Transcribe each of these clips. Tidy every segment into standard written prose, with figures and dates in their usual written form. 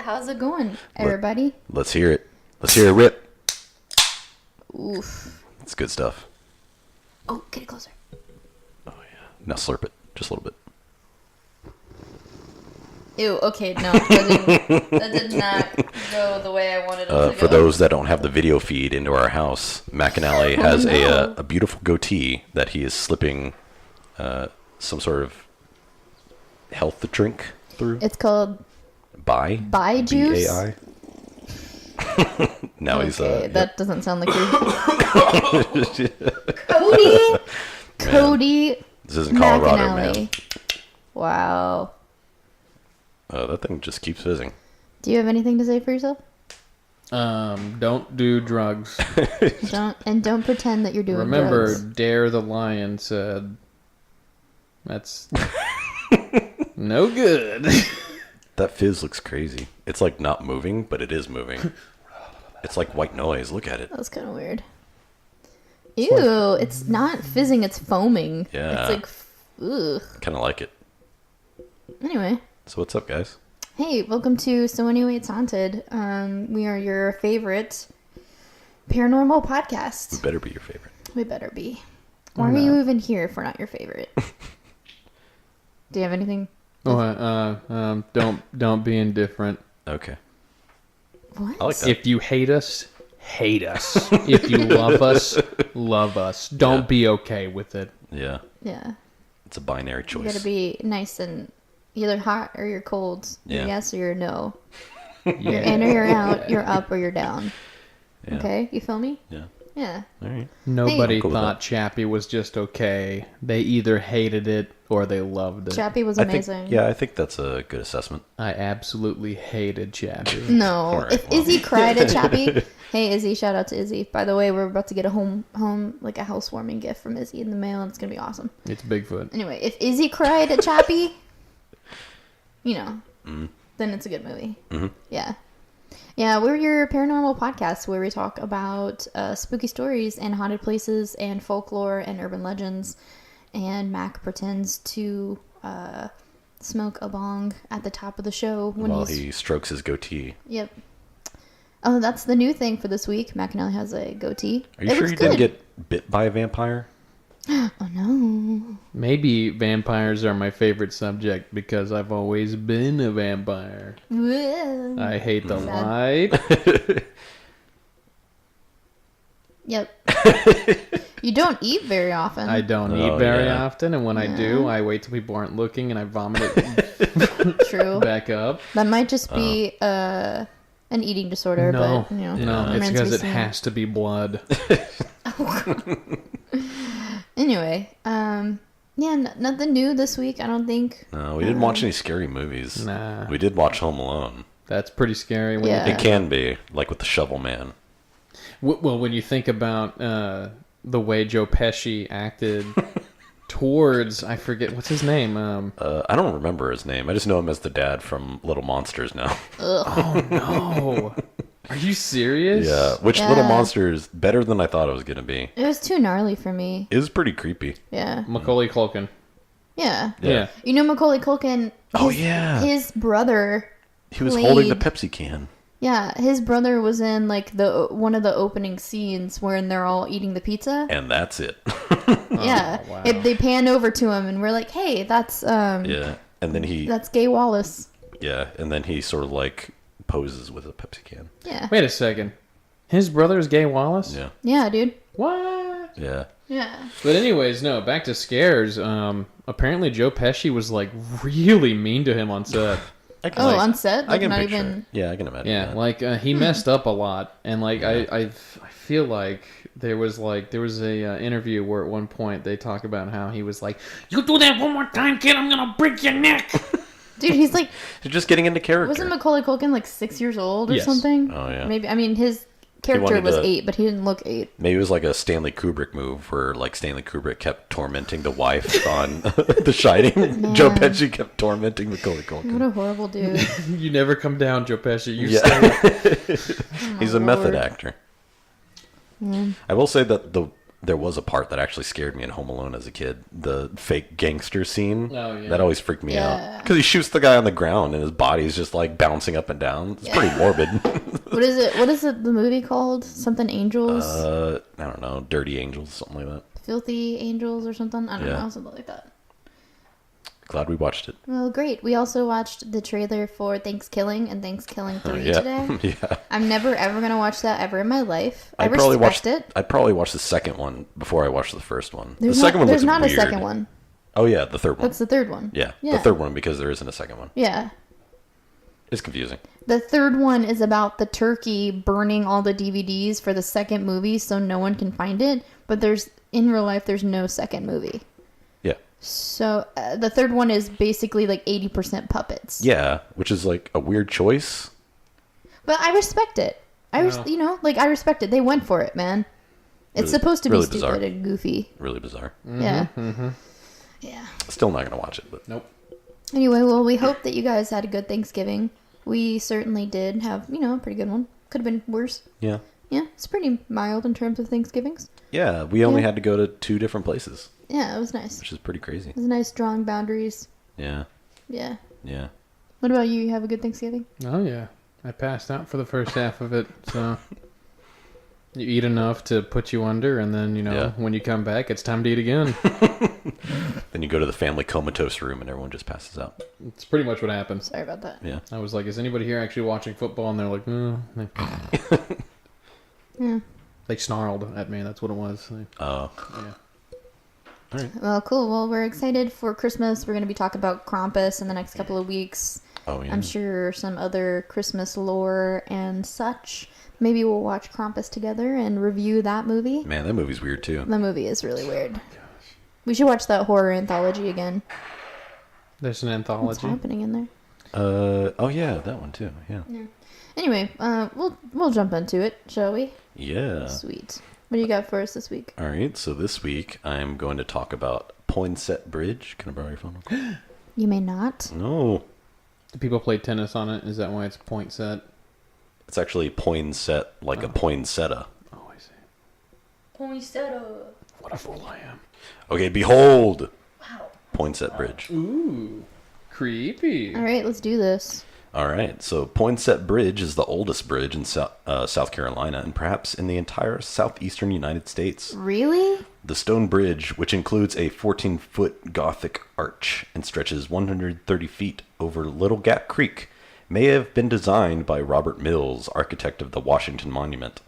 How's it going, everybody? Let's hear it. Let's hear it rip. Oof. It's good stuff. Oh, get it closer. Oh, yeah. Now slurp it. Just a little bit. Ew, okay, no. That did not go the way I wanted it to go. For those that don't have the video feed into our house, McAnally has a beautiful goatee that he is slipping some sort of health drink through. It's called... Bai juice? B-A-I. Now okay, he's... that doesn't sound like you. Cody This isn't Colorado, McAnally. man. Wow. That thing just keeps fizzing. Do you have anything to say for yourself? Don't do drugs. Don't pretend that you're doing Remember, drugs. Dare the Lion said, that's no good. That fizz looks crazy. It's like not moving, but it is moving. It's like white noise. Look at it. That was kind of weird. Ew, it's not fizzing, it's foaming. Yeah. It's like, ugh. Kind of like it. Anyway. So what's up, guys? Hey, welcome to So Anyway It's Haunted. We are your favorite paranormal podcast. We better be your favorite. We better be. Why are you even here if we're not your favorite? Do you have anything? Don't be indifferent. Okay. What? I like that. If you hate us, hate us. If you love us, love us. Don't be okay with it. Yeah. Yeah. It's a binary choice. You gotta be nice and either hot or you're cold. Yeah. You're yes or you're no. Yeah. You're in or you're out. You're up or you're down. Yeah. Okay? You feel me? Yeah. Yeah. All right. Nobody Hey. Cool with thought that. Chappie was just okay. They either hated it or they loved it. Chappie was I amazing. think that's a good assessment. I absolutely hated Chappie. No. Alright, If well. Izzy cried at Chappie, hey Izzy, shout out to Izzy. By the way, we're about to get a like a housewarming gift from Izzy in the mail, and it's gonna be awesome. It's Bigfoot. Anyway, if Izzy cried at Chappie, then it's a good movie. Mm-hmm. Yeah. Yeah, we're your paranormal podcast where we talk about spooky stories and haunted places and folklore and urban legends. And Mac pretends to smoke a bong at the top of the show when While he strokes his goatee. Yep. Oh, that's the new thing for this week. McAnally has a goatee. Are you sure you didn't get bit by a vampire? Oh, no. Maybe vampires are my favorite subject because I've always been a vampire. I hate the light. Yep. You don't eat very often. I don't eat very often, and when I do, I wait till people aren't looking and I vomit it True. back up. That might just be an eating disorder, No, but, no, it's because it has to be blood. Anyway, nothing new this week, I don't think. No, we didn't watch any scary movies. Nah. We did watch Home Alone. That's pretty scary. When Yeah. you It can be, like with the Shovel Man. Well, when you think about the way Joe Pesci acted towards, I forget, what's his name? I don't remember his name. I just know him as the dad from Little Monsters now. Oh, no. Are you serious? Yeah, which Yeah. Little Monster is better than I thought it was going to be. It was too gnarly for me. It was pretty creepy. Yeah. Macaulay Culkin. Yeah. Yeah. You know Macaulay Culkin? His brother... He was holding the Pepsi can. Yeah, his brother was in like one of the opening scenes where they're all eating the pizza. And that's it. Yeah, wow. they pan over to him and we're like, "Hey, that's Yeah, and then that's Gay Wallace." Yeah, and then he sort of like poses with a Pepsi can. Yeah. Wait a second. His brother's Gay Wallace? Yeah. Yeah, dude. What? Yeah. Yeah. But anyways, no, back to scares. Apparently Joe Pesci was like really mean to him on set. on set? I Like, can not picture. even... Yeah, I can imagine. Yeah, that. like he messed up a lot, and like I feel like there was a interview where at one point they talk about how he was like, "You do that one more time, kid, I'm gonna break your neck." Dude, he's like... He's just getting into character. Wasn't Macaulay Culkin like 6 years old or Yes. something? Oh, yeah. Maybe. I mean, his character wanted was to- 8, but he didn't look 8. Maybe it was like a Stanley Kubrick move where like Stanley Kubrick kept tormenting the wife on The Shining. Joe Pesci kept tormenting Macaulay Culkin. What a horrible dude. You never come down, Joe Pesci. You Yeah. stay. He's a method Lord. actor. I will say that there was a part that actually scared me in Home Alone as a kid. The fake gangster scene. Oh, yeah. That always freaked me out. Yeah. Because he shoots the guy on the ground and his body's just like bouncing up and down. It's pretty morbid. What is it? What is it? The movie called? Something Angels? I don't know. Dirty Angels, something like that. Filthy Angels or something? I don't Yeah. know. Something like that. Glad we watched it. Well, great. We also watched the trailer for Thanksgiving and Thanksgiving 3 Yeah. today. Yeah. I'm never ever going to watch that ever in my life. I probably respect it. I'd probably watch the second one before I watched the first one. There's the second one there's looks not weird. a second one. Oh yeah, the third one. That's the third one. Yeah, the third one because there isn't a second one. Yeah. It's confusing. The third one is about the turkey burning all the DVDs for the second movie so no one can find it. But in real life, there's no second movie. Yeah. So the third one is basically like 80% puppets. Yeah, which is like a weird choice. But I respect it. I respect it. They went for it, man. It's Really- supposed to be really stupid bizarre. and goofy. Really bizarre. Yeah. Yeah. Still not gonna watch it, but Nope. Anyway, well, we hope that you guys had a good Thanksgiving. We certainly did have, a pretty good one. Could have been worse. yeah. Yeah, it's pretty mild in terms of Thanksgivings. Yeah, we only Yeah. had to go to 2 different places, Yeah, it was nice. which is pretty crazy. It was nice drawing boundaries. Yeah. Yeah. Yeah. What about you? You have a good Thanksgiving? Oh yeah, I passed out for the first half of it. So you eat enough to put you under, and then Yeah. when you come back, it's time to eat again. Then you go to the family comatose room and everyone just passes out. It's pretty much what happens. Sorry about that. Yeah. I was like, "Is anybody here actually watching football?" And they're like, Yeah. They snarled at me. That's what it was. Oh. Yeah. Well, cool. Well, we're excited for Christmas. We're going to be talking about Krampus in the next couple of weeks. Oh yeah. I'm sure some other Christmas lore and such. Maybe we'll watch Krampus together and review that movie. Man, that movie's weird too. The movie is really weird. We should watch that horror anthology again. There's an What's anthology. happening in there? Oh yeah, that one too. Yeah. Anyway, we'll jump into it, shall we? Yeah. Sweet. What do you got for us this week? All right. So this week I'm going to talk about Poinsett Bridge. Can I borrow your phone? You may not. No. Do people play tennis on it? Is that why it's point set? It's actually Poinsett, like a poinsettia. Oh, I see. Poinsettia. What a fool I am. Okay, behold, Wow. Poinsett Bridge. Ooh, creepy. All right, let's do this. All right, so Poinsett Bridge is the oldest bridge in South Carolina and perhaps in the entire southeastern United States. Really? The stone bridge, which includes a 14-foot Gothic arch and stretches 130 feet over Little Gap Creek, may have been designed by Robert Mills, architect of the Washington Monument,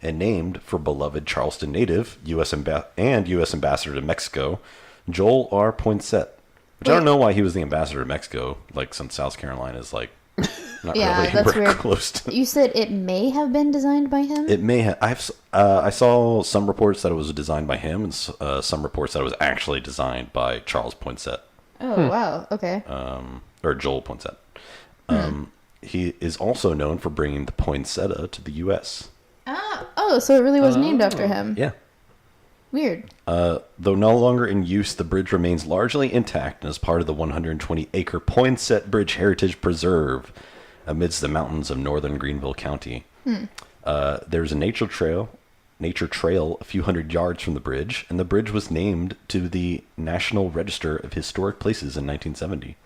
and named for beloved Charleston native U.S. Ambassador to Mexico, Joel R. Poinsett. Which I don't know why he was the ambassador to Mexico, like since South Carolina is like not Yeah, really that's very weird. close to. You said it may have been designed by him? It may have. I saw some reports that it was designed by him, and some reports that it was actually designed by Charles Poinsett, Oh, wow. Okay. or Joel Poinsett. He is also known for bringing the poinsettia to the U.S. Oh, so it really was named after him. Yeah. Weird. Though no longer in use, the bridge remains largely intact and is part of the 120-acre Poinsett Bridge Heritage Preserve amidst the mountains of northern Greenville County. There's a nature trail a few hundred yards from the bridge, and the bridge was named to the National Register of Historic Places in 1970.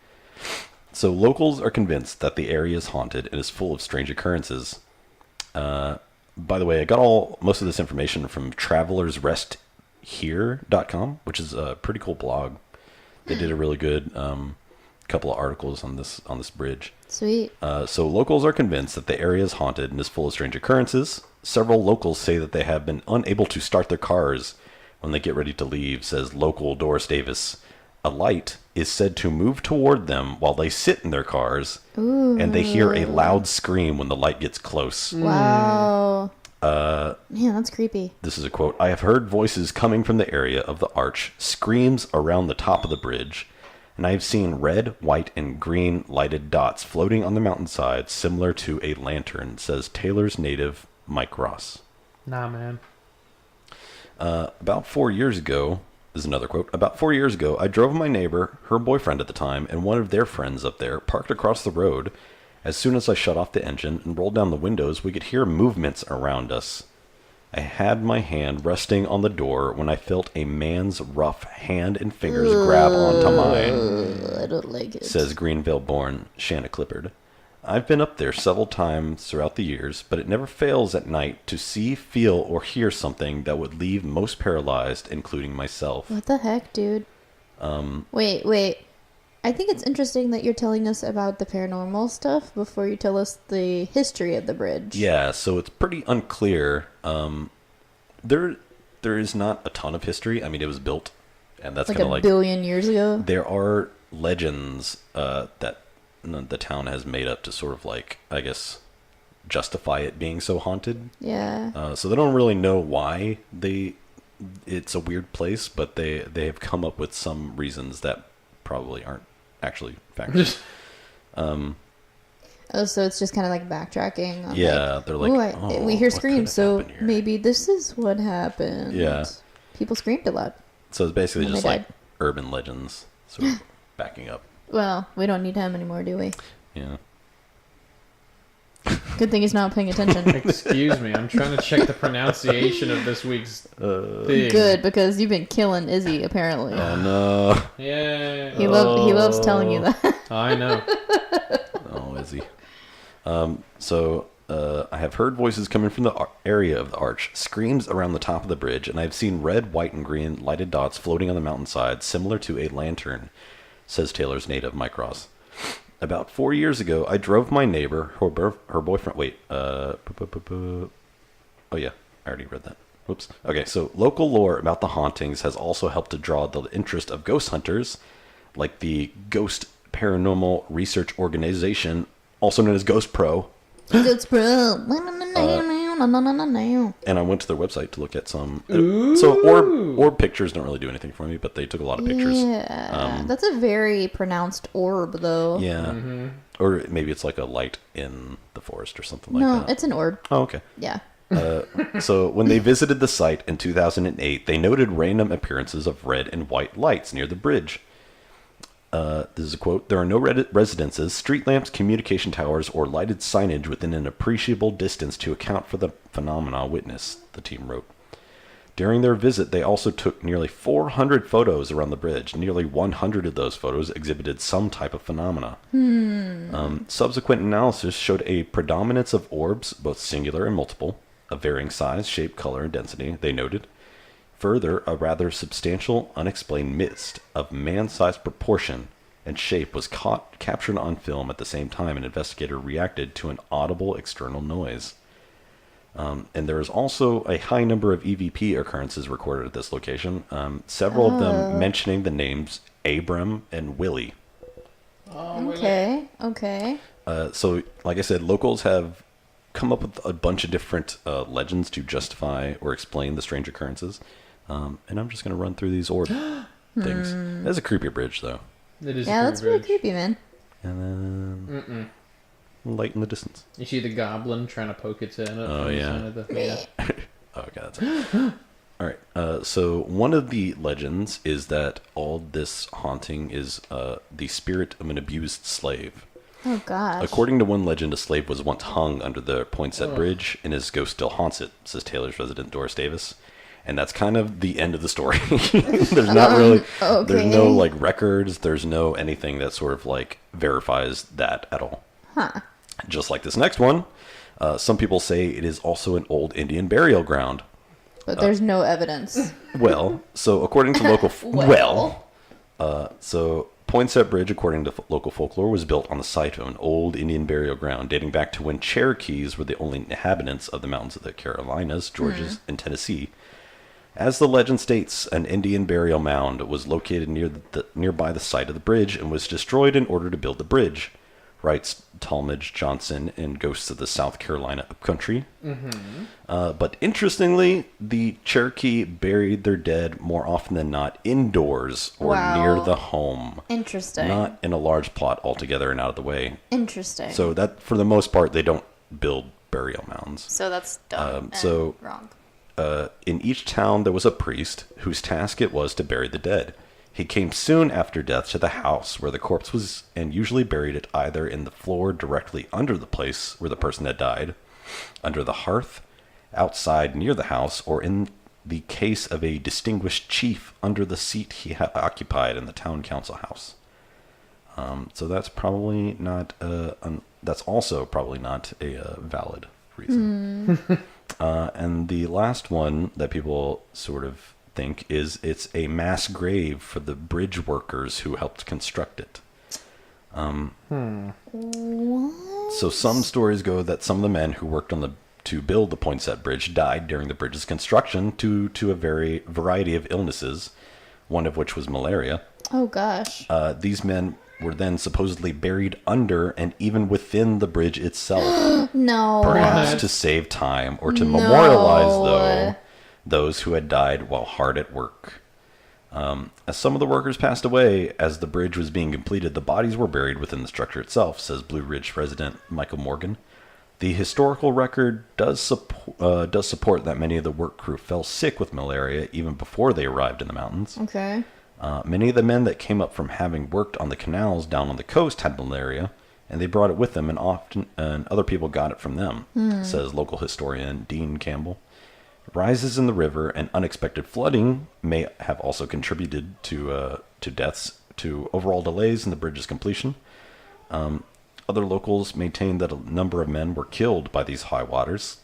So locals are convinced that the area is haunted and is full of strange occurrences. By the way, I got most of this information from travelersresthere.com, which is a pretty cool blog. They did a really good couple of articles on this bridge. Sweet. So locals are convinced that the area is haunted and is full of strange occurrences. Several locals say that they have been unable to start their cars when they get ready to leave, says local Doris Davis. a light is said to move toward them while they sit in their cars, and they hear a loud scream when the light gets close. Wow. Man, that's creepy. This is a quote. I have heard voices coming from the area of the arch, screams around the top of the bridge, and I have seen red, white, and green lighted dots floating on the mountainside, similar to a lantern, says Taylor's native Mike Ross. Nah, man. About 4 years ago, this is another quote. About 4 years ago, I drove my neighbor, her boyfriend at the time, and one of their friends up there, parked across the road. As soon as I shut off the engine and rolled down the windows, we could hear movements around us. I had my hand resting on the door when I felt a man's rough hand and fingers grab onto mine. I don't like it. Says Greenville-born Shanna Clippard. I've been up there several times throughout the years, but it never fails at night to see, feel, or hear something that would leave most paralyzed, including myself. What the heck, dude? Wait. I think it's interesting that you're telling us about the paranormal stuff before you tell us the history of the bridge. Yeah, so it's pretty unclear. There is not a ton of history. I mean, it was built, and that's like kind of a like billion years ago. There are legends that the town has made up to sort of like, I guess, justify it being so haunted. Yeah. So they don't really know why it's a weird place, but they have come up with some reasons that probably aren't actually factors. Oh, so it's just kind of like backtracking. On Yeah, they're like, we hear what screams, could have so happened here? maybe this is what happened. Yeah. People screamed a lot. So it's basically When just they like died. urban legends sort of backing up. Well, we don't need him anymore, do we? Yeah. Good thing he's not paying attention. Excuse me, I'm trying to check the pronunciation of this week's thing. Good, because you've been killing Izzy, apparently. Oh no. Yeah. He loves telling you that. I know. Oh, is he? I have heard voices coming from the area of the arch, screams around the top of the bridge, and I have seen red, white, and green lighted dots floating on the mountainside, similar to a lantern, says Taylor's native Mike Ross. About 4 years ago, I drove my neighbor, her boyfriend. Wait, oh yeah, I already read that. Whoops. Okay, so local lore about the hauntings has also helped to draw the interest of ghost hunters, like the Ghost Paranormal Research Organization, also known as Ghost Pro. It's bro. And I went to their website to look at some. So orb pictures don't really do anything for me, but they took a lot of pictures. Yeah, that's a very pronounced orb, though. Yeah. Mm-hmm. Or maybe it's like a light in the forest or something like No, that. it's an orb. Oh, okay. Yeah. So when they visited the site in 2008, they noted random appearances of red and white lights near the bridge. This is a quote. There are no residences, street lamps, communication towers, or lighted signage within an appreciable distance to account for the phenomena witnessed, the team wrote. During their visit, they also took nearly 400 photos around the bridge. Nearly 100 of those photos exhibited some type of phenomena. Subsequent analysis showed a predominance of orbs, both singular and multiple, of varying size, shape, color, and density, they noted. Further, a rather substantial, unexplained mist of man-sized proportion and shape was captured on film at the same time an investigator reacted to an audible external noise. And there is also a high number of EVP occurrences recorded at this location, several of them mentioning the names Abram and Willie. Okay. So, like I said, locals have come up with a bunch of different legends to justify or explain the strange occurrences. And I'm just going to run through these orb things. That's a creepy bridge, though. It is. Yeah, that's really creepy, man. And then light in the distance. You see the goblin trying to poke its head up. Oh, yeah. Yeah. Oh, God. That's all right. So one of the legends is that all this haunting is the spirit of an abused slave. Oh, gosh. According to one legend, a slave was once hung under the Poinsett Bridge, and his ghost still haunts it, says Taylor's resident Doris Davis. And that's kind of the end of the story. There's not really, there's no like records, there's no anything that sort of like verifies that at all. Huh. Just like this next one, some people say it is also an old Indian burial ground. But there's no evidence. Well, so according to local, so Poinsett Bridge, according to local folklore, was built on the site of an old Indian burial ground dating back to when Cherokees were the only inhabitants of the mountains of the Carolinas, Georgia, and Tennessee. As the legend states, an Indian burial mound was located nearby the site of the bridge and was destroyed in order to build the bridge, writes Talmadge Johnson in Ghosts of the South Carolina Upcountry. But interestingly, the Cherokee buried their dead more often than not indoors or near the home. Interesting. Not in a large plot altogether and out of the way. Interesting. So that, for the most part, they don't build burial mounds. So that's dumb wrong. In each town there was a priest whose task it was to bury the dead. He came soon after death to the house where the corpse was and usually buried it either in the floor directly under the place where the person had died, under the hearth, outside near the house, or in the case of a distinguished chief under the seat he occupied in the town council house. So that's probably not that's also probably not a valid reason. And the last one that people sort of think is it's a mass grave for the bridge workers who helped construct it. So some stories go that some of the men who worked to build the Poinsett Bridge died during the bridge's construction due to a variety of illnesses, one of which was malaria. Oh gosh. These men were then supposedly buried under and even within the bridge itself. No. Perhaps to save time or to memorialize those who had died while hard at work. As some of the workers passed away as the bridge was being completed, the bodies were buried within the structure itself, says Blue Ridge resident Michael Morgan. The historical record does support that many of the work crew fell sick with malaria even before they arrived in the mountains. Okay. Many of the men that came up from having worked on the canals down on the coast had malaria, and they brought it with them, and other people got it from them, says local historian Dean Campbell. Rises in the river and unexpected flooding may have also contributed to deaths, to overall delays in the bridge's completion. Other locals maintain that a number of men were killed by these high waters.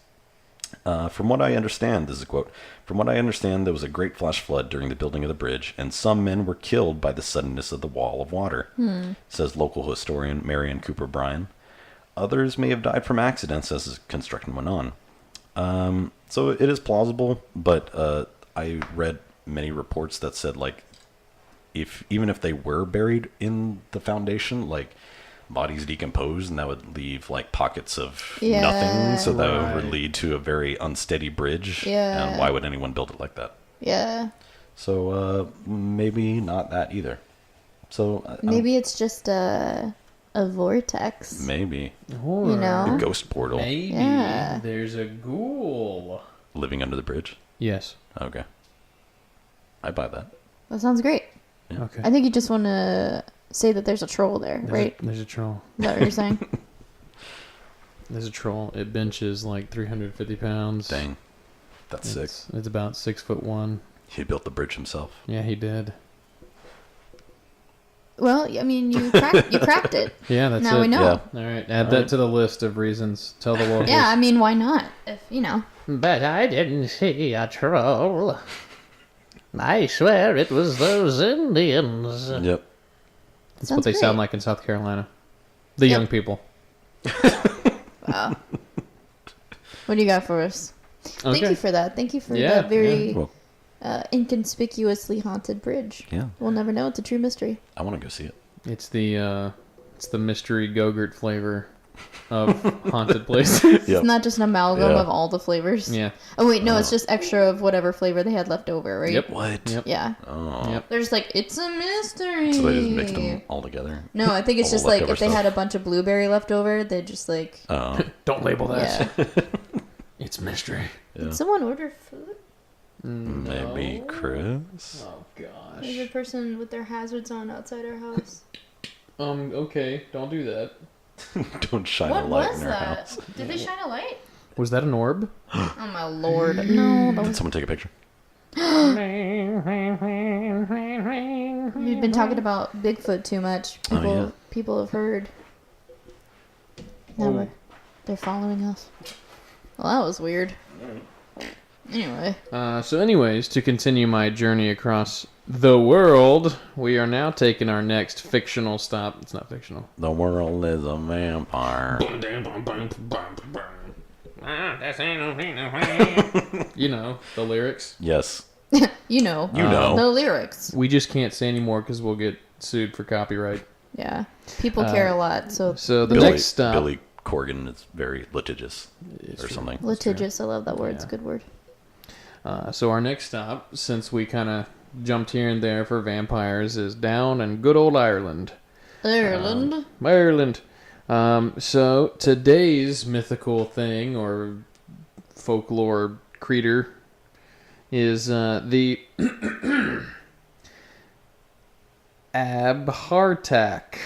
From what I understand, this is a quote, "From what I understand, there was a great flash flood during the building of the bridge, and some men were killed by the suddenness of the wall of water," says local historian Marion Cooper Bryan. Others may have died from accidents as construction went on. So it is plausible, but I read many reports that said, like, even if they were buried in the foundation, like, bodies decompose, and that would leave, like, pockets of nothing, so that would lead to a very unsteady bridge. Yeah. And why would anyone build it like that? Yeah. So maybe not that either. So maybe it's just a vortex. Maybe. Or You know? a ghost portal maybe Yeah. there's a ghoul. living under the bridge. Yes. Okay, I buy that. That sounds great. Okay. I think you just want to say that there's a troll there, right? There's a troll. Is that what you're saying? There's a troll. It benches like 350 pounds. Dang, that's sick. It's about 6'1". He built the bridge himself. Yeah, he did. Well, I mean, you cracked it. Yeah, that's Now it. we know. Yeah. All right, add that to the list of reasons. Tell the locals. Yeah, I mean, why not? If you know. But I didn't see a troll. I swear it was those Indians. Yep. That's Sounds what they great. sound like in South Carolina. The young people. Wow. What do you got for us? Okay. Thank you for that. Thank you for Yeah, that very Well, inconspicuously haunted bridge. yeah. We'll never know. It's a true mystery. I want to go see it. It's the mystery Go-Gurt flavor of haunted places. Yep. It's not just an amalgam Yeah. of all the flavors. Yeah. Oh wait, no, it's just extra of whatever flavor they had left over, right? Yep. What? Yep. Yeah. Oh. Yep. They're just like, it's a mystery. So they just mixed them all together. No, I think it's All just the like leftover if they stuff. had a bunch of blueberry left over, they'd just like, Oh. Don't label that. yeah. It's mystery. Yeah. Did someone order food? Maybe Chris. Oh There's a gosh. person with their hazards on outside our house. Okay, don't do that. Don't shine What a light was in our that? house. Did they shine a light? Was that an orb? Oh my lord. No, that Can was... someone take a picture? We've been talking about Bigfoot too much. People have heard. Now they're following us. Well, that was weird. Anyway. So anyways, to continue my journey across the world, we are now taking our next fictional stop. It's not fictional. The world is a vampire. You know, the lyrics. Yes. You know. The lyrics. We just can't say anymore because we'll get sued for copyright. Yeah. People care a lot. So the next stop... Billy Corgan is very litigious or something. Litigious. I love that word. It's a good word. So our next stop, since we kind of jumped here and there for vampires, is down in good old Ireland. Ireland. So today's mythical thing or folklore creature is the Abhartach,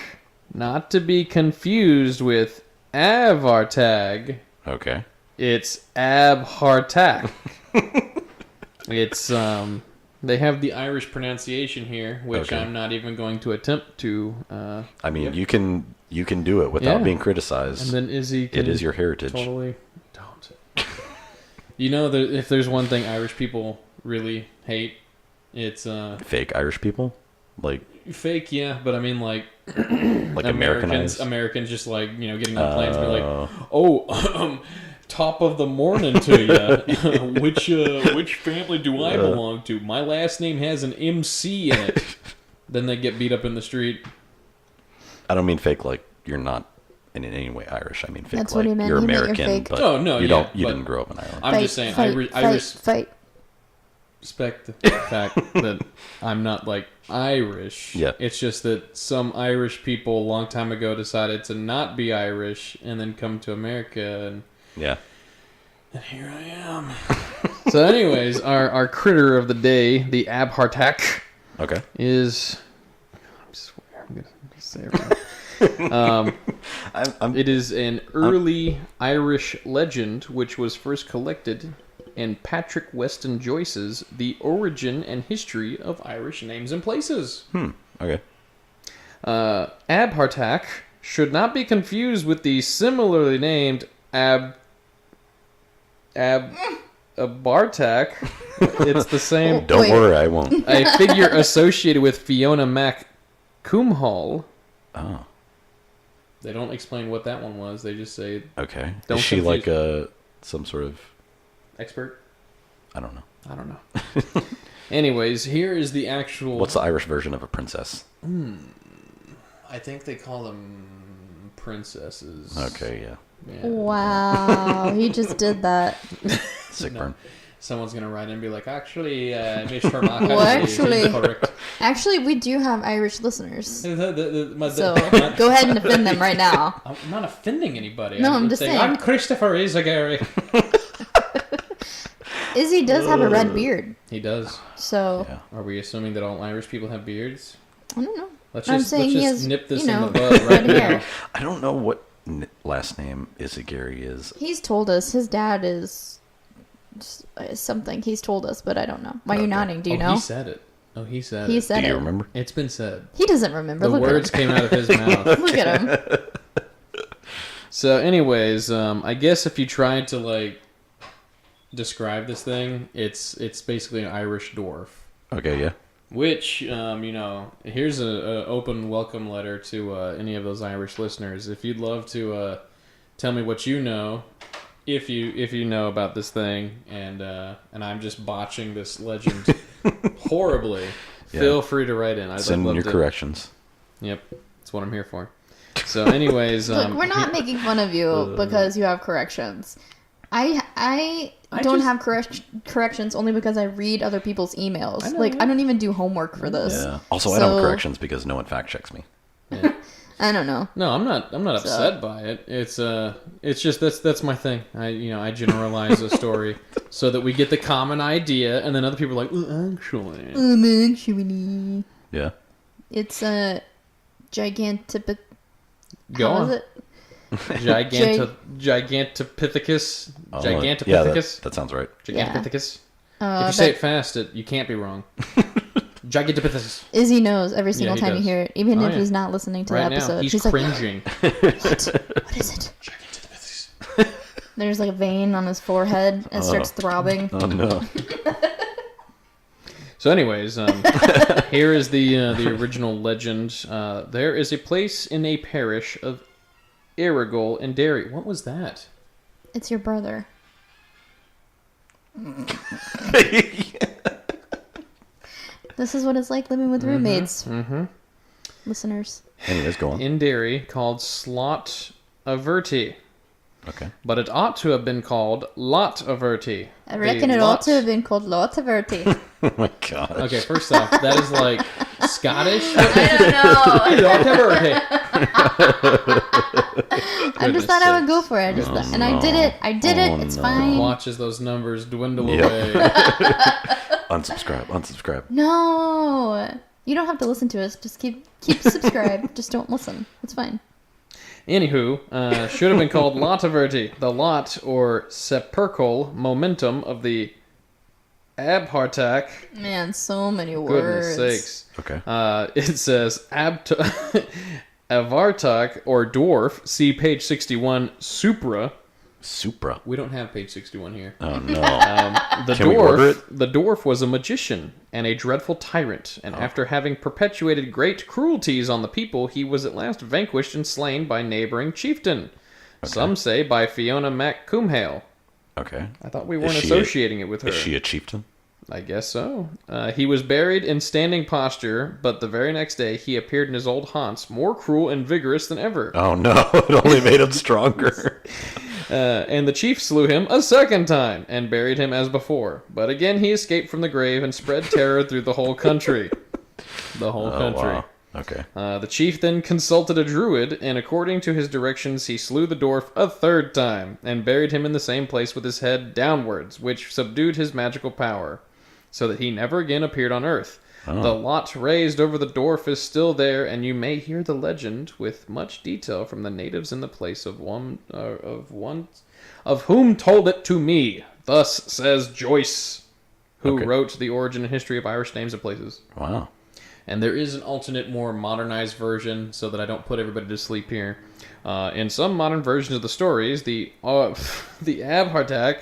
not to be confused with Abhartach. Okay. It's Abhartach. It's they have the Irish pronunciation here, which I'm not even going to attempt to. I mean, you can do it without being criticized. And then Izzy can it is your heritage. Totally don't. You know, if there's one thing Irish people really hate, it's fake Irish people, like fake, yeah. But I mean, like Americanized. Americans just like getting on planes and be like, oh, top of the morning to you. Which family do I belong to? My last name has an MC in it. Then they get beat up in the street. I don't mean fake like you're not in any way Irish. I mean fake That's like what he meant. you're He meant American, you're fake. but you didn't grow up in Ireland. I'm just saying, I respect the fact that I'm not like Irish. Yeah. It's just that some Irish people a long time ago decided to not be Irish and then come to America and here I am. So anyways, our critter of the day, the Abhartach, is... I swear I'm going to say it right. It is an early Irish legend which was first collected in Patrick Weston Joyce's The Origin and History of Irish Names and Places. Okay. Abhartach should not be confused with the similarly named Abhartach. It's the same. Don't worry, I won't. A figure associated with Fiona Mac Cumhall. Oh. They don't explain what that one was. They just say. Okay. Don't Is she confuse. like some sort of expert? I don't know. Anyways, here is the actual. What's the Irish version of a princess? I think they call them princesses. Okay, yeah. Wow, he just did that. Sick burn. Someone's gonna write in and be like, actually, Miss Sherlock is incorrect. Actually, we do have Irish listeners. So go ahead and offend them right now. I'm not offending anybody. No, I'm just saying. I'm Christopher Izagari. Izzy does have a red beard. He does. So are we assuming that all Irish people have beards? I don't know. Let's just nip this in the bud right red now. hair. I don't know what last name Izagari is. He's told us his dad is something. He's told us, but I don't know. Why are you nodding? Do you know? He said it. He said he it. said Do you remember? It's been said. He doesn't remember. The words came out of his mouth. Look at him. So, anyways, I guess if you tried to like describe this thing, it's basically an Irish dwarf. Okay, yeah. Which, here's a open welcome letter to any of those Irish listeners. If you'd love to tell me what you know, if you know about this thing, and I'm just botching this legend horribly, feel free to write in. Send in your corrections. Yep, that's what I'm here for. So, anyways, look, we're not making fun of you because you have corrections. I don't have corrections only because I read other people's emails. I don't even do homework for this. Yeah. Also, I don't have corrections because no one fact checks me. Yeah. I don't know. No, I'm not upset by it. It's just that's my thing. I generalize a story so that we get the common idea, and then other people are like, actually. Yeah. It's a gigantopithecus. Go on. Is it? Gigantopithecus. Gigantopithecus. Yeah, that sounds right. Gigantopithecus. If you say it fast, you can't be wrong. Gigantopithecus. Izzy knows every single time you hear it, even if he's not listening to the episode. Now, he's cringing. Like, what is it? Gigantopithecus. There's like a vein on his forehead and it starts throbbing. Oh no. So, anyways, here is the original legend. There is a place in a parish of Errigal in Derry. What was that? It's your brother. This is what it's like living with roommates. Listeners. Anyways, go on. In Derry, called Slot Averti. Okay. But it ought to have been called Lot Averti. I reckon it ought to have been called Lot Averti. Oh my god. Okay, first off, that is like Scottish. I Lot Averti. I just thought I would go for it. And I did it. It's fine. Watch as those numbers dwindle away. Unsubscribe. No. You don't have to listen to us. Just keep subscribed. Just don't listen. It's fine. Anywho, should have been called Lot Averti. The lot, or sepulchral momentum of the Abhartach. Man, so many words. Goodness sakes. Okay. It says Abhartach, or dwarf. See page 61, Supra. We don't have page 61 here. Oh no. Can we order it? The dwarf was a magician and a dreadful tyrant, and after having perpetuated great cruelties on the people, he was at last vanquished and slain by neighboring chieftain. Okay. Some say by Fiona Mac Cumhale. Okay. I thought we weren't associating it with her. Is she a chieftain? I guess so. He was buried in standing posture, but the very next day he appeared in his old haunts, more cruel and vigorous than ever. Oh no, it only made him stronger. And the chief slew him a second time and buried him as before. But again he escaped from the grave and spread terror through the whole country. Wow. Okay. The chief then consulted a druid, and according to his directions he slew the dwarf a third time and buried him in the same place with his head downwards, which subdued his magical power, so that he never again appeared on earth. Oh. The lot raised over the dwarf is still there, and you may hear the legend with much detail from the natives in the place of one of whom told it to me. Thus says Joyce, who wrote the origin and history of Irish names and places. Wow. And there is an alternate, more modernized version, so that I don't put everybody to sleep here. In some modern versions of the stories, the Abhartach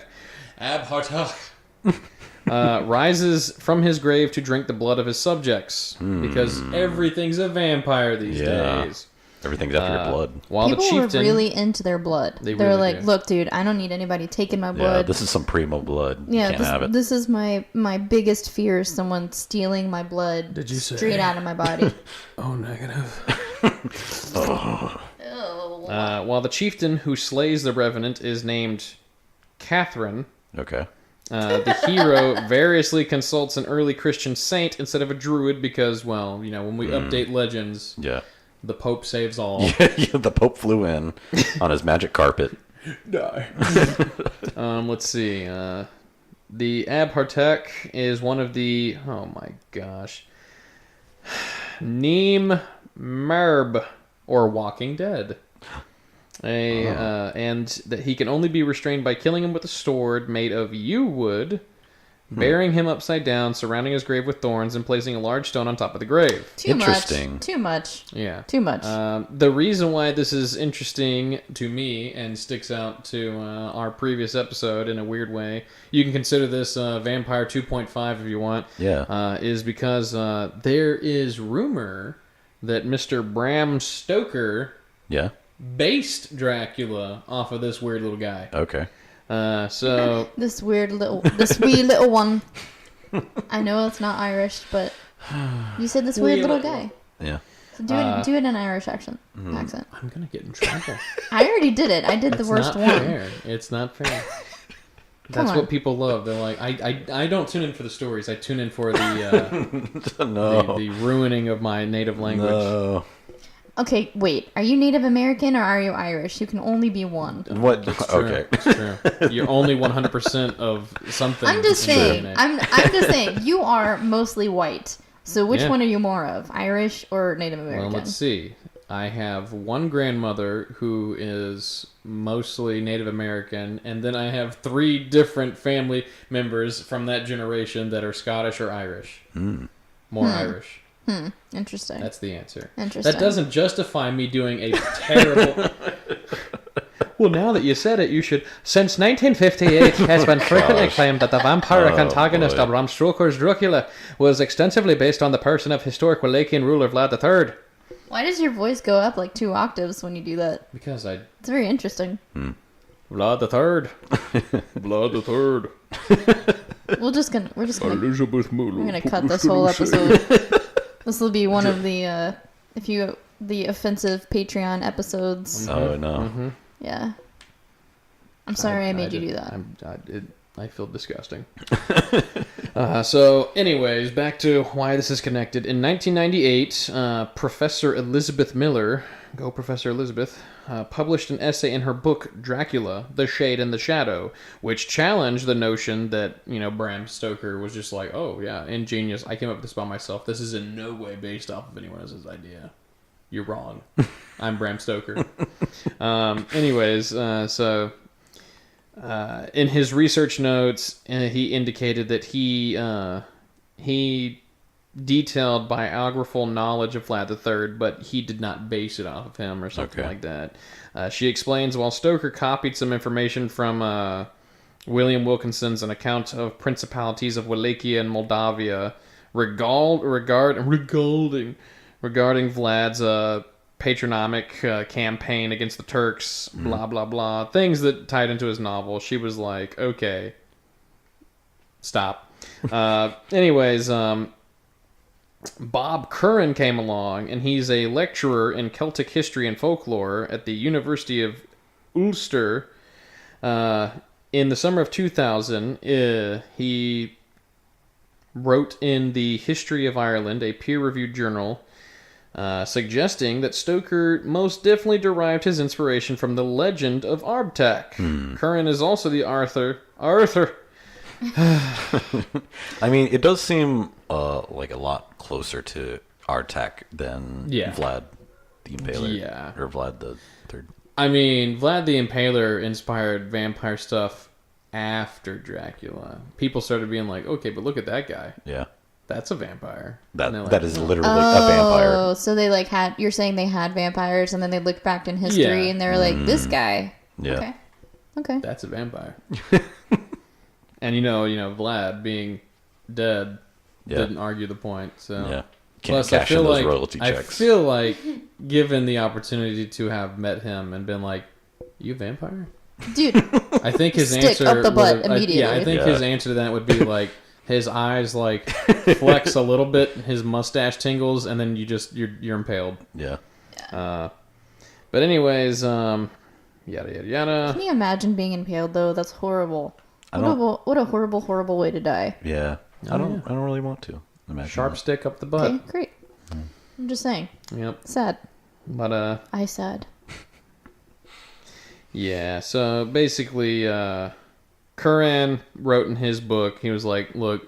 rises from his grave to drink the blood of his subjects, because everything's a vampire these days. Everything's after your blood. While People the chieftain, were really into their blood. They're really like, do. look, dude, I don't need anybody taking my blood. Yeah, this is some primo blood. Yeah, Can't have it. This is my biggest fear, is someone stealing my blood straight out of my body. Oh, negative. While the chieftain who slays the revenant is named Catherine. Okay. The hero variously consults an early Christian saint instead of a druid because, well, you know, when we update legends, the Pope saves all. Yeah, the Pope flew in on his magic carpet. Die. Let's see. The Abhartach is one of the... Oh my gosh. Neem Merb, or Walking Dead. And that he can only be restrained by killing him with a sword made of yew wood, burying him upside down, surrounding his grave with thorns, and placing a large stone on top of the grave. Too much. Yeah. Too much. The reason why this is interesting to me and sticks out to our previous episode in a weird way, you can consider this Vampire 2.5 if you want, is because there is rumor that Mr. Bram Stoker based Dracula off of this weird little guy. Okay. So this wee little one. I know it's not Irish, but you said this weird little guy. Yeah. So do it in Irish accent. I'm gonna get in trouble. I already did it. I did the worst one. Fair. It's not fair. That's what people love. They're like, I don't tune in for the stories. I tune in for the the ruining of my native language. No. Okay, wait. Are you Native American or are you Irish? You can only be one. What? It's true. Okay. It's true. You're only 100% of something. I'm just saying. I'm just saying. You are mostly white. So which one are you more of? Irish or Native American? Well, let's see. I have one grandmother who is mostly Native American, and then I have 3 different family members from that generation that are Scottish or Irish. More Irish. Interesting. That's the answer. Interesting. That doesn't justify me doing a terrible... Well, now that you said it, you should... Since 1958, it has been frequently claimed that the vampiric antagonist of Bram Stoker's Dracula was extensively based on the person of historic Wallachian ruler Vlad III. Why does your voice go up like 2 octaves when you do that? Because I... It's very interesting. Vlad III. Vlad III. we're just gonna Elizabeth Muller. we're gonna cut this whole episode. This will be one of the the offensive Patreon episodes. Oh no. Mm-hmm. Yeah. I'm sorry I made you do that. I feel disgusting. So, anyways, back to why this is connected. In 1998, Professor Elizabeth Miller, go Professor Elizabeth, published an essay in her book Dracula, The Shade and the Shadow, which challenged the notion that, Bram Stoker was just like, oh, yeah, ingenious. I came up with this by myself. This is in no way based off of anyone else's idea. You're wrong. I'm Bram Stoker. In his research notes, he indicated that he detailed biographical knowledge of Vlad III, but he did not base it off of him or something like that. She explains, while Stoker copied some information from William Wilkinson's an account of principalities of Wallachia and Moldavia regarding Vlad's patronymic campaign against the Turks, blah, blah, blah. Things that tied into his novel. She was like, okay, stop. Bob Curran came along, and he's a lecturer in Celtic history and folklore at the University of Ulster. In the summer of 2000, he wrote in the History of Ireland, a peer-reviewed journal, suggesting that Stoker most definitely derived his inspiration from the legend of Abhartach. Curran is also the Arthur. I mean, it does seem like a lot closer to Abhartach than Vlad the Impaler. Yeah. Or Vlad the Third. I mean, Vlad the Impaler inspired vampire stuff after Dracula. People started being like, okay, but look at that guy. Yeah. That's a vampire. That is literally a vampire. Oh, so they you're saying they had vampires and then they looked back in history and they were like, this guy. Yeah. Okay. That's a vampire. And Vlad being dead didn't argue the point. So yeah. Plus, cash in those royalty checks. I feel like, given the opportunity to have met him and been like, "You a vampire, dude?" I think his stick answer up the butt immediately. I think his answer to that would be like, his eyes like flex a little bit, his mustache tingles, and then you're impaled. Yeah. But anyways, yada yada yada. Can you imagine being impaled though? That's horrible. What a horrible way to die. Yeah. I don't really want to imagine. Sharp that. stick up the butt. Okay, great. I'm just saying. Yep. Sad. But I sad. Yeah, so basically Curran wrote in his book, he was like, look,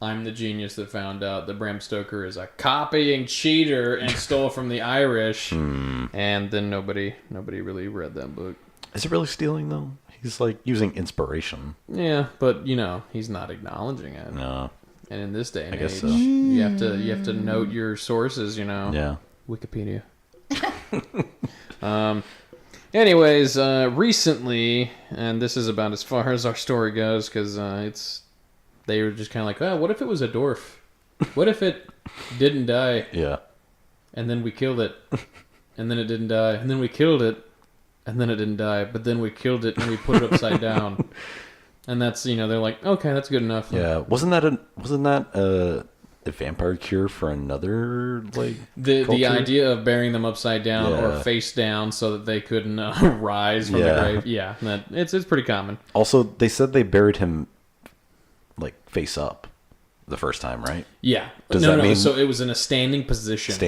I'm the genius that found out that Bram Stoker is a copying cheater and stole from the Irish. And then nobody really read that book. Is it really stealing though? He's like using inspiration. Yeah, but he's not acknowledging it. No. And in this day and I guess age, so. you have to note your sources, Yeah. Wikipedia. Anyways, recently, and this is about as far as our story goes, because they were just kind of like, oh, what if it was a dwarf? What if it didn't die? Yeah. And then we killed it, and then it didn't die, and then we killed it, and then it didn't die, but then we killed it and we put it upside down. And that's, they're like, okay, that's good enough. Yeah. Wasn't that a vampire cure for another the culture? idea of burying them upside down or face down so that they couldn't rise from the grave? Yeah, it's pretty common. Also, they said they buried him face up the first time, right? Yeah. Does that mean so it was in a standing position. So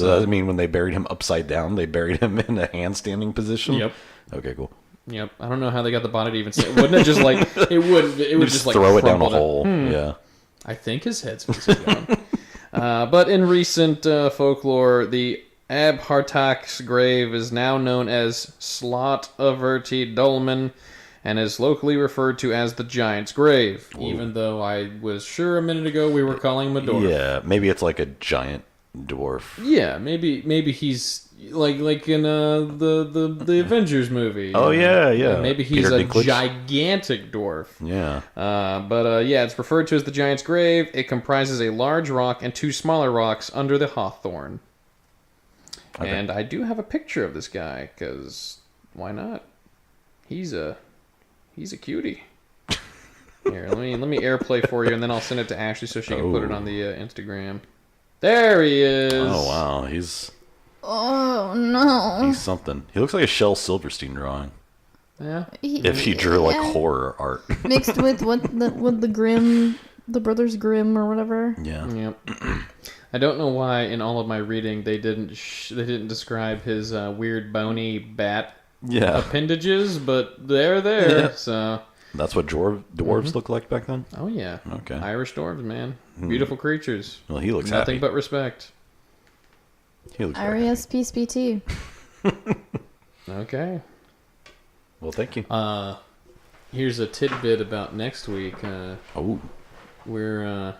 does that mean when they buried him upside down, they buried him in a handstanding position? Yep. Okay, cool. Yep. I don't know how they got the body to even stay. Wouldn't it just it would just throw it down a hole. Yeah. I think his head's facing down. But in recent folklore, the Abhartach's grave is now known as Slot Averti Dolmen and is locally referred to as the Giant's Grave, even though I was sure a minute ago we were calling him a dwarf. Yeah, maybe it's like a giant dwarf. Yeah, maybe he's like in the Avengers movie. Oh yeah. Maybe he's Peter a Dinklage. gigantic dwarf. Yeah. But it's referred to as the Giant's Grave. It comprises a large rock and two smaller rocks under the hawthorn. Okay. And I do have a picture of this guy, because why not? He's a cutie. Here, let me airplay for you, and then I'll send it to Ashley so she can put it on the Instagram. There he is. Oh wow, he's. Oh no. He's something. He looks like a Shel Silverstein drawing. Yeah. If he drew like horror art mixed with the Grimm, the Brothers Grimm or whatever. Yeah. Yep. I don't know why in all of my reading they didn't describe his weird bony bat appendages, but they're there. Yeah. So that's what dwarves look like back then. Oh yeah. Okay. Irish dwarves, man, beautiful creatures. Well, he looks nothing happy. but respect. He looks R-E-S-P-S-P-T. Okay. Well, thank you. Here's a tidbit about next week. We're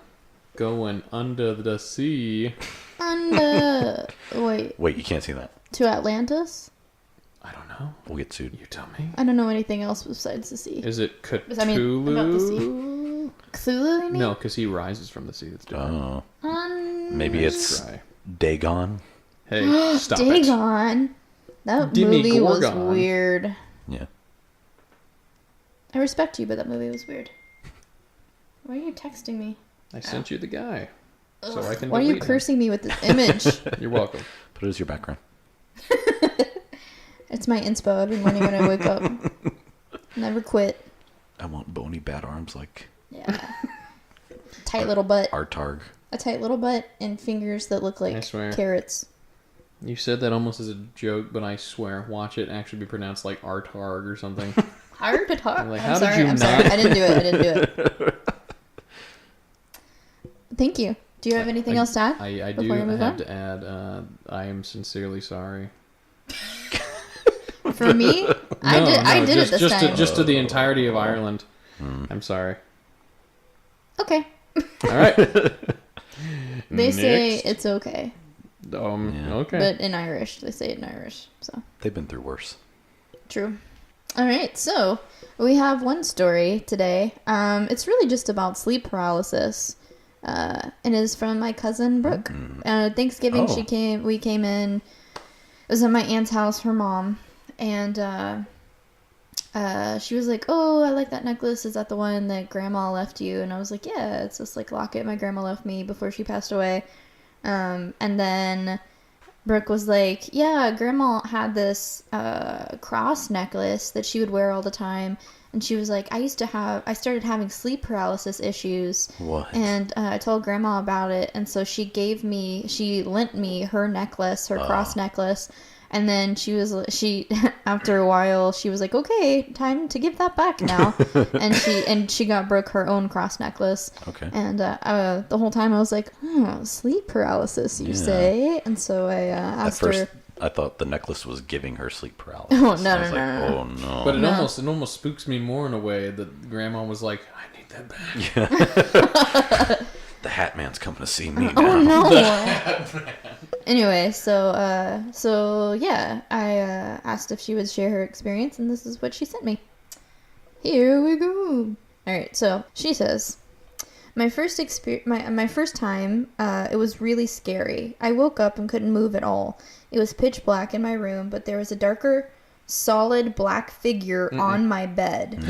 going under the sea. Wait, you can't see that. To Atlantis? I don't know. We'll get sued. You tell me. I don't know anything else besides the sea. Is it Cthulhu? About the sea. Cthulhu, you mean? No, because he rises from the sea. That's different. Maybe it's Dagon. Hey, stop Dagon. it. That movie was Demigorgon. weird. Yeah. I respect you, but that movie was weird. Why are you texting me? I sent you the guy. So I can Why are you cursing me with this image? You're welcome. Put it as your background. It's my inspo every morning when I wake up. Never quit. I want bony bat arms like... Yeah. Tight little butt. Artarg. A tight little butt and fingers that look like carrots. You said that almost as a joke, but I swear, watch it actually be pronounced like Artarg or something. Artarg? Like, I'm sorry. I didn't do it. Thank you. Do you have anything else to add? I do have to add, I am sincerely sorry. For me? I did it this time. Just to the entirety of Ireland. I'm sorry. Okay. All right. They say it's okay. Okay. But in Irish, they say it in Irish. So they've been through worse. True. All right, so we have one story today. It's really just about sleep paralysis. And is from my cousin Brooke. Thanksgiving, we came in. It was at my aunt's house, her mom, and she was like, "Oh, I like that necklace. Is that the one that Grandma left you?" And I was like, "Yeah, it's this like locket my grandma left me before she passed away." And then Brooke was like, "Yeah, Grandma had this cross necklace that she would wear all the time." And she was like, I started having sleep paralysis issues. What? And I told Grandma about it. And so she lent me her necklace, her cross necklace. And then after a while, she was like, okay, time to give that back now. and she got Brooke her own cross necklace. Okay. And the whole time I was like, sleep paralysis, you say? And so I asked her. I thought the necklace was giving her sleep paralysis. Oh, no. Oh, no. But it almost spooks me more in a way that Grandma was like, I need that back. Yeah. The Hat Man's coming to see me now. Oh, no. Anyway, so yeah, I asked if she would share her experience, and this is what she sent me. Here we go. All right, so she says, my first time, it was really scary. I woke up and couldn't move at all. It was pitch black in my room, but there was a darker, solid black figure on my bed.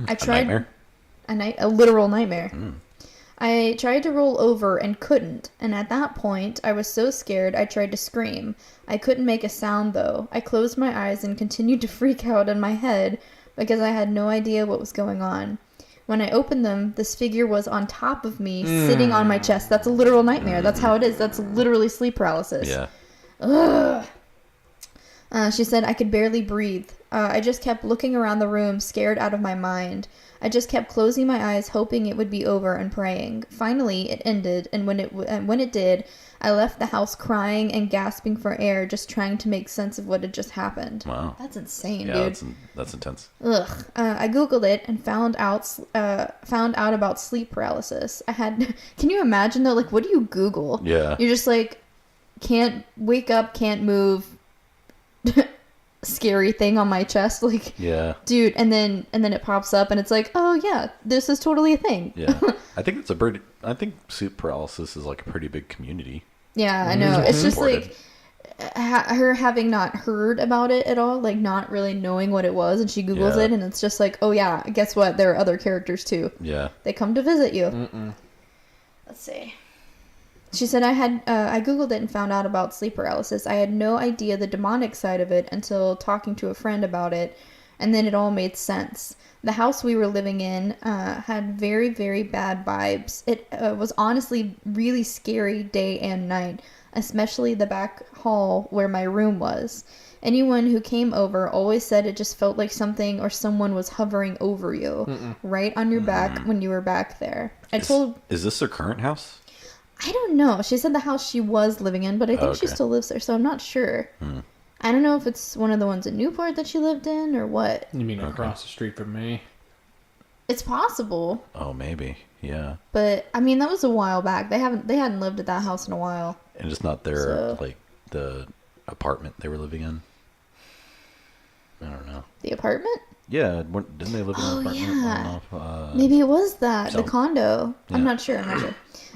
I tried a literal nightmare. I tried to roll over and couldn't, and at that point, I was so scared I tried to scream. I couldn't make a sound, though. I closed my eyes and continued to freak out in my head because I had no idea what was going on. When I opened them, this figure was on top of me, sitting on my chest. That's a literal nightmare. That's how it is. That's literally sleep paralysis. Yeah. Ugh. She said I could barely breathe. I just kept looking around the room, scared out of my mind. I just kept closing my eyes, hoping it would be over and praying. Finally, it ended, and when it did, I left the house crying and gasping for air, just trying to make sense of what had just happened. Wow. That's insane, dude. Yeah, that's intense. Ugh. I Googled it and found out about sleep paralysis. Can you imagine though? Like, what do you Google? Yeah. You're just like, can't wake up, can't move. Scary thing on my chest, like, yeah, dude, and then it pops up and it's like, oh yeah, this is totally a thing. Yeah. I think sleep paralysis is like a pretty big community. Yeah, I know. It's just like her having not heard about it at all, like not really knowing what it was, and she Googles it, and it's just like, oh yeah, guess what? There are other characters too. Yeah. They come to visit you. Let's see. She said, I Googled it and found out about sleep paralysis. I had no idea the demonic side of it until talking to a friend about it, and then it all made sense. The house we were living in had very, very bad vibes. It was honestly really scary day and night, especially the back hall where my room was. Anyone who came over always said it just felt like something or someone was hovering over you, right on your back when you were back there. Is this her current house? I don't know. She said the house she was living in, but I think she still lives there, so I'm not sure. I don't know if it's one of the ones in Newport that she lived in or what. You mean across the street from me? It's possible. Oh, maybe. Yeah. But I mean, that was a while back. They hadn't lived at that house in a while. And it's not their like the apartment they were living in. I don't know. The apartment? Yeah, didn't they live in an apartment? Yeah. Maybe it was that the condo. Yeah. I'm not sure.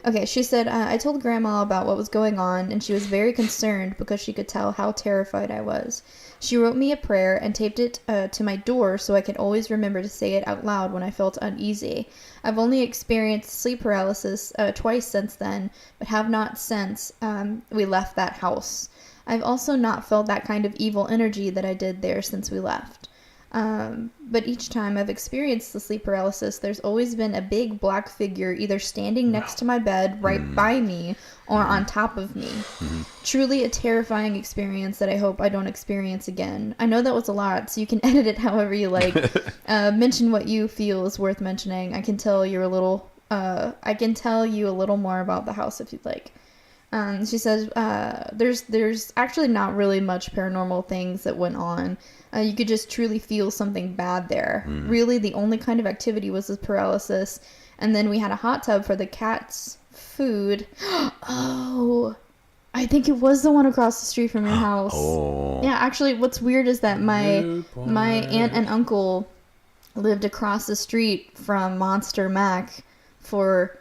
Okay, she said, I told Grandma about what was going on, and she was very concerned because she could tell how terrified I was. She wrote me a prayer and taped it to my door so I could always remember to say it out loud when I felt uneasy. I've only experienced sleep paralysis twice since then, but have not since we left that house. I've also not felt that kind of evil energy that I did there since we left. But each time I've experienced the sleep paralysis, there's always been a big black figure either standing next to my bed right by me or on top of me. Truly a terrifying experience that I hope I don't experience again. I know that was a lot, so you can edit it however you like. Mention what you feel is worth mentioning. I can tell you a little more about the house if you'd like. She says, there's actually not really much paranormal things that went on. You could just truly feel something bad there. Really, the only kind of activity was the paralysis. And then we had a hot tub for the cat's food. Oh, I think it was the one across the street from your house. Oh. Yeah, actually, what's weird is that my aunt and uncle lived across the street from Monster Mac for,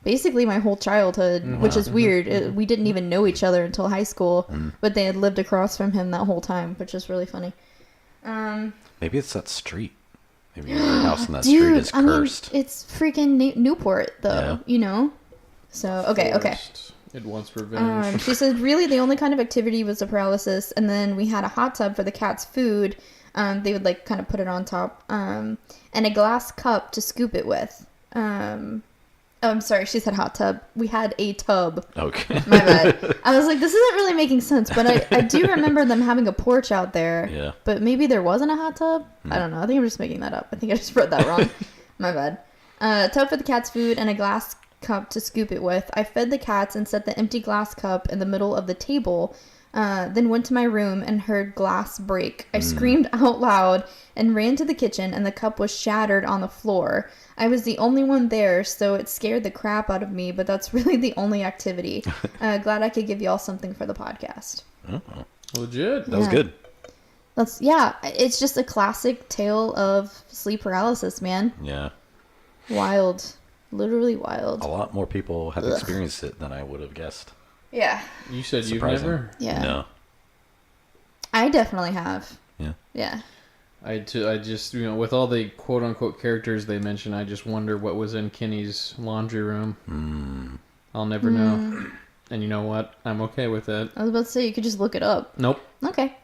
basically my whole childhood, which is weird. We didn't even know each other until high school, but they had lived across from him that whole time, which is really funny. Maybe it's that street. Maybe your house in that street is cursed. It's freaking Newport, though, you know? So, okay. It wants revenge. She said, really, the only kind of activity was the paralysis, and then we had a hot tub for the cat's food. They would, kind of put it on top, and a glass cup to scoop it with. Oh, I'm sorry. She said hot tub. We had a tub. Okay. My bad. I was like, this isn't really making sense, but I do remember them having a porch out there. Yeah. But maybe there wasn't a hot tub? I don't know. I think I'm just making that up. I think I just wrote that wrong. My bad. A tub for the cat's food and a glass cup to scoop it with. I fed the cats and set the empty glass cup in the middle of the table, then went to my room and heard glass break. I screamed out loud and ran to the kitchen, and the cup was shattered on the floor. I was the only one there, so it scared the crap out of me, but that's really the only activity. Glad I could give y'all something for the podcast. Oh. Legit. That was good. It's just a classic tale of sleep paralysis, man. Yeah. Wild. Literally wild. A lot more people have experienced it than I would have guessed. Yeah. You said surprising. You've never? Yeah. No. I definitely have. Yeah. Yeah. I just, with all the quote-unquote characters they mention, I just wonder what was in Kenny's laundry room. I'll never know. And you know what? I'm okay with it. I was about to say, you could just look it up. Nope. Okay.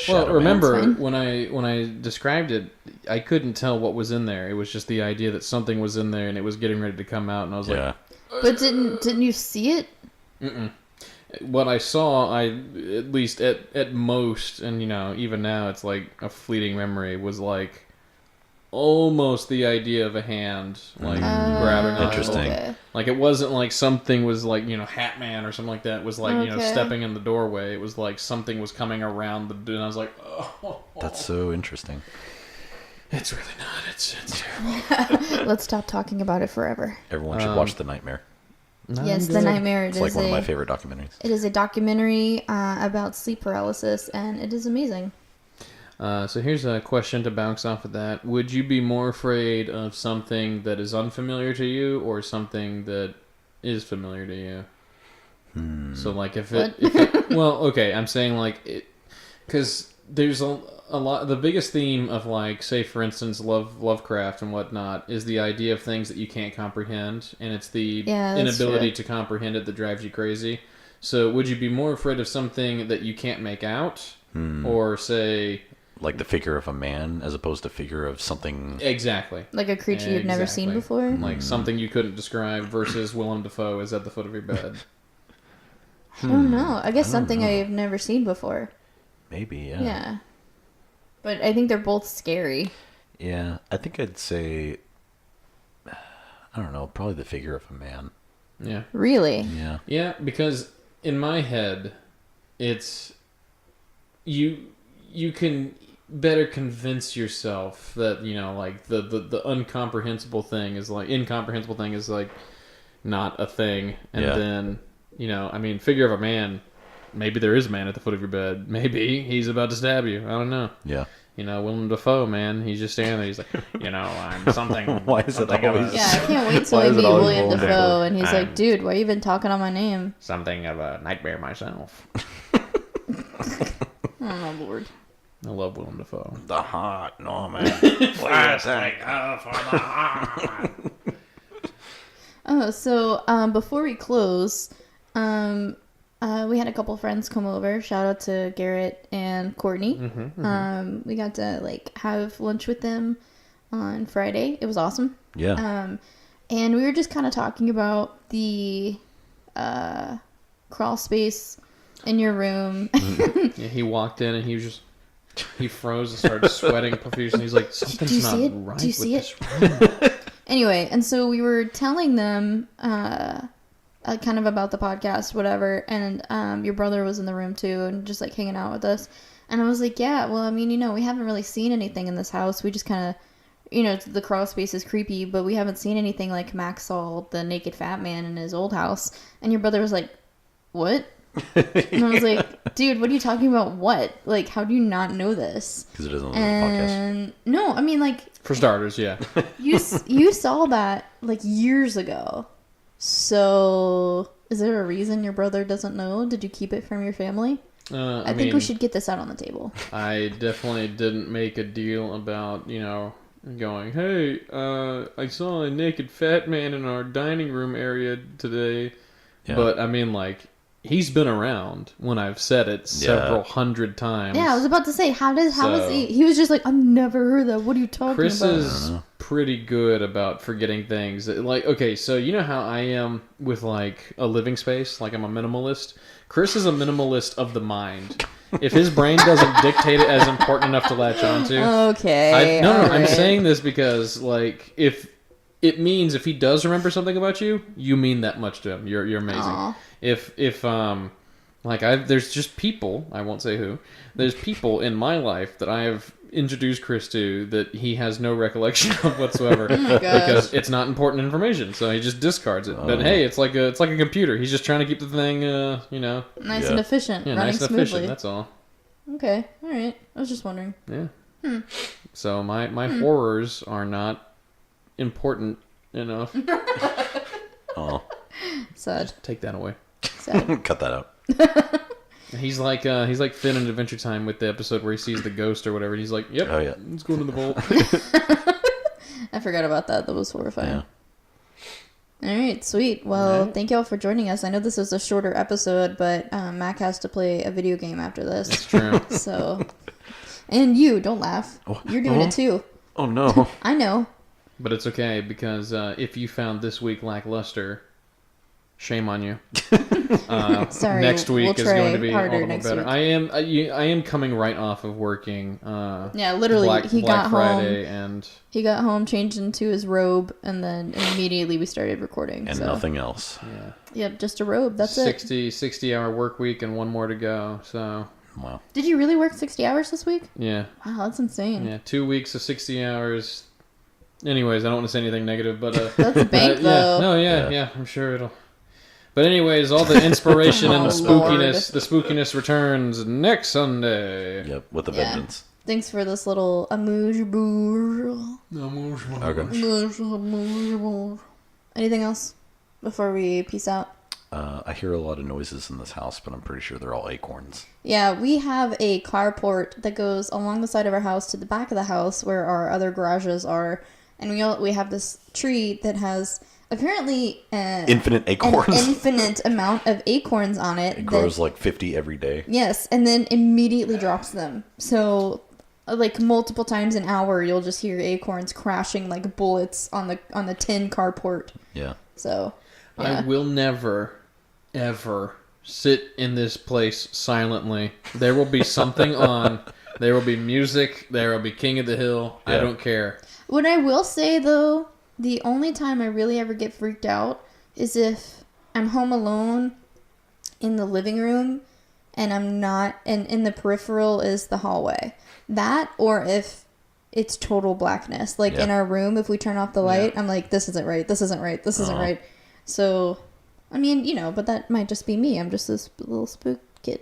Well, remember, when I described it, I couldn't tell what was in there. It was just the idea that something was in there and it was getting ready to come out, and I was like... But didn't you see it? Mm-mm. What I saw, at least at most, and even now it's like a fleeting memory, was like almost the idea of a hand grabbing on. Interesting. Okay. Like it wasn't like something was like Hat Man or something like that. It was like stepping in the doorway. It was like something was coming around and I was like, oh. That's so interesting. It's really not. It's terrible. Let's stop talking about it forever. Everyone should watch The Nightmare. Yes, The Nightmare. It's like one of my favorite documentaries. It is a documentary about sleep paralysis, and it is amazing. So here's a question to bounce off of that. Would you be more afraid of something that is unfamiliar to you or something that is familiar to you? So like if it well, okay, I'm saying like it, because there's a lot. The biggest theme of like, say for instance, Lovecraft and whatnot is the idea of things that you can't comprehend, and it's the inability to comprehend it that drives you crazy. So would you be more afraid of something that you can't make out, or say like the figure of a man as opposed to figure of something? Exactly. Like a creature you've never seen before? Like something you couldn't describe versus Willem Dafoe is at the foot of your bed. I don't know. I guess something I've never seen before. Maybe, yeah. Yeah. But I think they're both scary. Yeah, I think I'd say, I don't know, probably the figure of a man. Yeah. Really? Yeah. Yeah, because in my head, it's you can better convince yourself that, you know, like the incomprehensible thing is like not a thing, and then, you know, I mean, figure of a man, maybe there is a man at the foot of your bed, maybe he's about to stab you, I don't know. Yeah. You know, Willem Dafoe, man, he's just standing there, he's like, you know, I'm something. Why is it always? Yeah, I can't wait till I meet William Dafoe, and he's like, dude, why are you even talking on my name? Something of a nightmare myself. Oh, Lord. I love Willem Dafoe. The heart, Norman. Classic for the heart. Oh, so before we close, we had a couple friends come over. Shout out to Garrett and Courtney. We got to like have lunch with them on Friday. It was awesome. Yeah. And we were just kind of talking about the crawl space in your room. Yeah, he walked in and he froze and started sweating profusely. He's like, something's not right with this room. Anyway, and so we were telling them kind of about the podcast, whatever, and your brother was in the room too, and just like hanging out with us. And I was like, yeah, well, I mean, you know, we haven't really seen anything in this house. We just kind of, you know, the crawl space is creepy, but we haven't seen anything like Max saw the naked fat man in his old house. And your brother was like, what? And I was like, dude, what are you talking about? What? Like, how do you not know this? Because it doesn't listen to the podcast. No, I mean, like... For starters, yeah. You saw that, like, years ago. So, is there a reason your brother doesn't know? Did you keep it from your family? I think we should get this out on the table. I definitely didn't make a deal about, you know, going, hey, I saw a naked fat man in our dining room area today. Yeah. But, I mean, like... He's been around when I've said it several hundred times. Yeah, I was about to say, how is he? He was just like, I've never heard that. What are you talking about? Chris is pretty good about forgetting things. Like, okay, so you know how I am with like a living space? Like I'm a minimalist. Chris is a minimalist of the mind. If his brain doesn't dictate it as important enough to latch onto. Okay. I'm saying this because like if he does remember something about you, you mean that much to him. You're amazing. Aww. If there's just people, I won't say who, there's people in my life that I have introduced Chris to that he has no recollection of whatsoever because it's not important information, so he just discards it. But hey, it's like a computer. He's just trying to keep the thing, you know, nice and efficient, running nice and smoothly. efficient. That's all. Okay, all right. I was just wondering. Yeah. So my horrors are not important enough. Oh, sad. Take that away. Sad. Cut that out. He's like Finn in Adventure Time with the episode where he sees the ghost or whatever. And he's like, "Yep, let's go into the vault." I forgot about that. That was horrifying. Yeah. All right, sweet. Well, thank y'all for joining us. I know this is a shorter episode, but Mac has to play a video game after this. That's true. So, and you don't laugh. You're doing it too. Oh no. I know. But it's okay because if you found this week lackluster, shame on you. Sorry, next week is going to be all the better. Week. I am coming right off of working. Literally, he got Friday home. And he got home, changed into his robe, and then immediately we started recording. And nothing else. Yeah. Yep, just a robe. That's 60-hour work week and one more to go. So. Wow. Did you really work 60 hours this week? Yeah. Wow, that's insane. Yeah, 2 weeks of 60 hours. Anyways, I don't want to say anything negative, but that's bank though. Yeah, I'm sure it'll. But anyways, all the inspiration and the spookiness returns next Sunday. Yep, with a vengeance. Thanks for this little amuse-bouche. Okay. Anything else before we peace out? I hear a lot of noises in this house, but I'm pretty sure they're all acorns. Yeah, we have a carport that goes along the side of our house to the back of the house where our other garages are. And we have this tree that has apparently infinite acorns. An infinite amount of acorns on it. It grows like 50 every day. Yes, and then immediately drops them. So like multiple times an hour you'll just hear acorns crashing like bullets on the tin carport. Yeah. So yeah. I will never ever sit in this place silently. There will be something on. There will be music. There will be King of the Hill. Yeah. I don't care. What I will say, though, the only time I really ever get freaked out is if I'm home alone in the living room and I'm not, and in the peripheral is the hallway. That, or if it's total blackness. Like in our room, if we turn off the light, I'm like, this isn't right, this isn't right, this isn't right. So, I mean, but that might just be me. I'm just this little spook kid.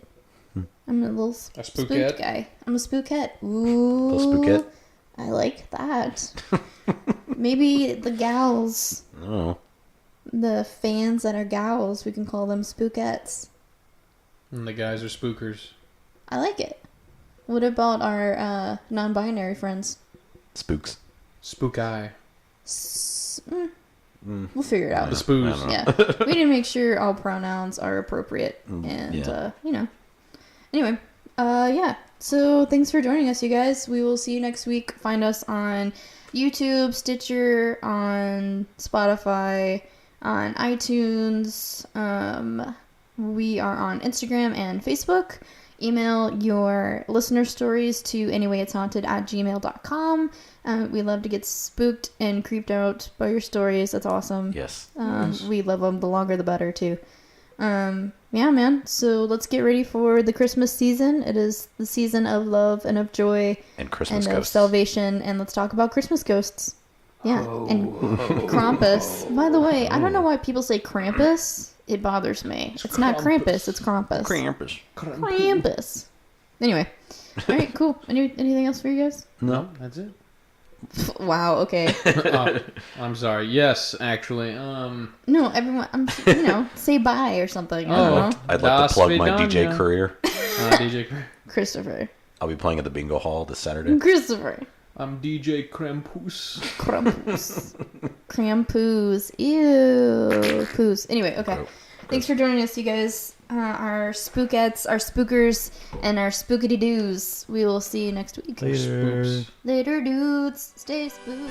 I'm a little spook guy. I'm a spookette. Ooh. Little spookette? I like that. Maybe the gals. Oh. The fans that are gals, we can call them spookettes. And the guys are spookers. I like it. What about our non-binary friends? Spooks. Spook eye. We'll figure it out. The spoos. Yeah. We need to make sure all pronouns are appropriate. And, Anyway, yeah. So thanks for joining us, you guys. We will see you next week. Find us on YouTube, Stitcher, on Spotify, on iTunes. We are on Instagram and Facebook. Email your listener stories to anywayitshaunted@gmail.com. We love to get spooked and creeped out by your stories. That's awesome. Yes. We love them. The longer, the better, too. Yeah, man. So let's get ready for the Christmas season. It is the season of love and of joy and Christmas and ghosts. Of salvation. And let's talk about Christmas ghosts. Yeah, and Krampus. By the way, I don't know why people say Krampus. It bothers me. It's not Krampus. It's Krampus. Krampus. Anyway, all right, cool. Anything else for you guys? No, that's it. Wow. Okay. I'm sorry. Yes, actually. No, everyone. Say bye or something. I'd like to plug my DJ career. DJ career. Christopher. I'll be playing at the bingo hall this Saturday. Christopher. I'm DJ Krampus. Krampus. Ew. Poos. Anyway, okay. Thanks for joining us, you guys. Our spookettes, our spookers, and our spookity-doos. We will see you next week. Later. Later, dudes. Stay spooked.